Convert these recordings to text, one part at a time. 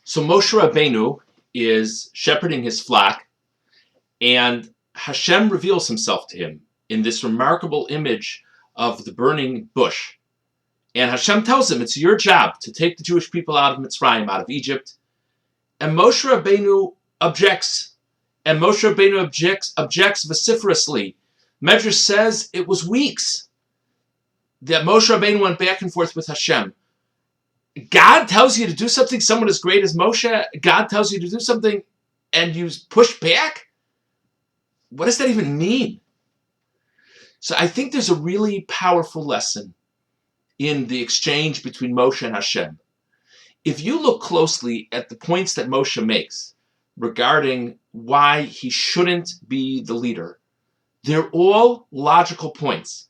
So Moshe Rabbeinu is shepherding his flock, and Hashem reveals himself to him in this remarkable image of the burning bush. And Hashem tells him, it's your job to take the Jewish people out of Mitzrayim, out of Egypt. And Moshe Rabbeinu objects. And Moshe Rabbeinu objects vociferously. Medrash says it was weeks that Moshe Rabbeinu went back and forth with Hashem. God tells you to do something, someone as great as Moshe, God tells you to do something, and you push back? What does that even mean? So I think there's a really powerful lesson in the exchange between Moshe and Hashem. If you look closely at the points that Moshe makes regarding why he shouldn't be the leader, they're all logical points.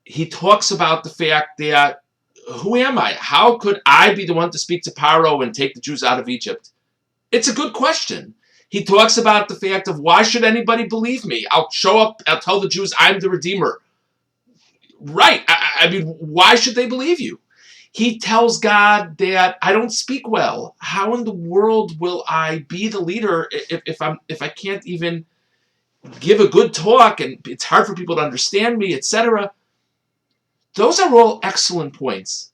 He talks about the fact that, who am I? How could I be the one to speak to Paro and take the Jews out of Egypt? It's a good question. He talks about the fact of, why should anybody believe me? I'll show up, I'll tell the Jews I'm the Redeemer. Right. I mean, why should they believe you? He tells God that I don't speak well. How in the world will I be the leader if I can't even give a good talk, and it's hard for people to understand me, etc. Those are all excellent points.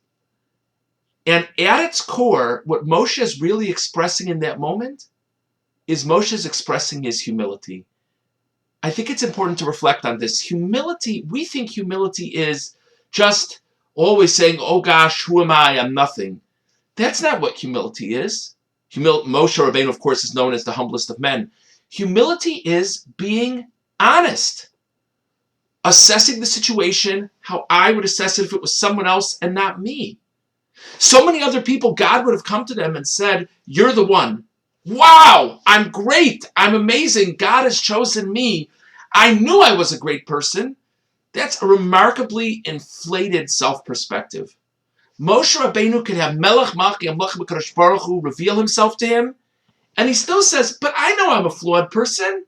And at its core, what Moshe is really expressing in that moment is Moshe's expressing his humility. I think it's important to reflect on this. Humility, we think humility is just always saying, oh gosh, who am I? I'm nothing. That's not what humility is. Moshe Rabbeinu, of course, is known as the humblest of men. Humility is being honest. Assessing the situation how I would assess it if it was someone else and not me. So many other people, God would have come to them and said, you're the one. Wow, I'm great. I'm amazing. God has chosen me. I knew I was a great person. That's a remarkably inflated self-perspective. Moshe Rabbeinu could have Melech Malchi Amlech B'Kadosh Baruch Hu reveal himself to him, and he still says, but I know I'm a flawed person.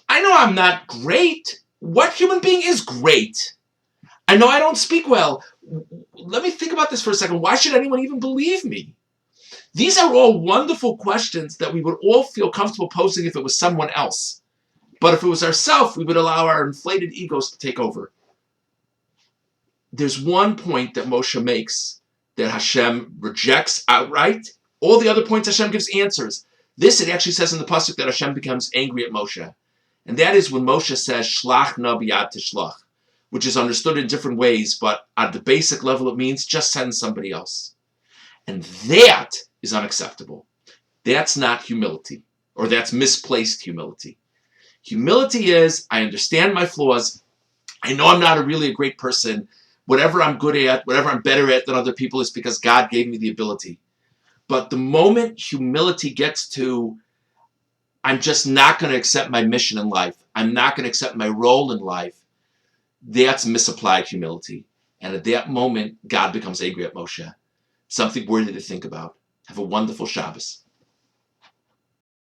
I know I'm not great. What human being is great? I know I don't speak well. Let me think about this for a second. Why should anyone even believe me? These are all wonderful questions that we would all feel comfortable posing if it was someone else. But if it was ourselves, we would allow our inflated egos to take over. There's one point that Moshe makes that Hashem rejects outright. All the other points Hashem gives answers. This, it actually says in the pasuk that Hashem becomes angry at Moshe. And that is when Moshe says, Shlach na b'yad tishlach, which is understood in different ways, but at the basic level it means just send somebody else. And that is unacceptable. That's not humility, or that's misplaced humility. Humility is, I understand my flaws. I know I'm not really a great person. Whatever I'm good at, whatever I'm better at than other people is because God gave me the ability. But the moment humility gets to, I'm just not going to accept my mission in life, I'm not going to accept my role in life, that's misapplied humility. And at that moment, God becomes angry at Moshe. Something worthy to think about. Have a wonderful Shabbos.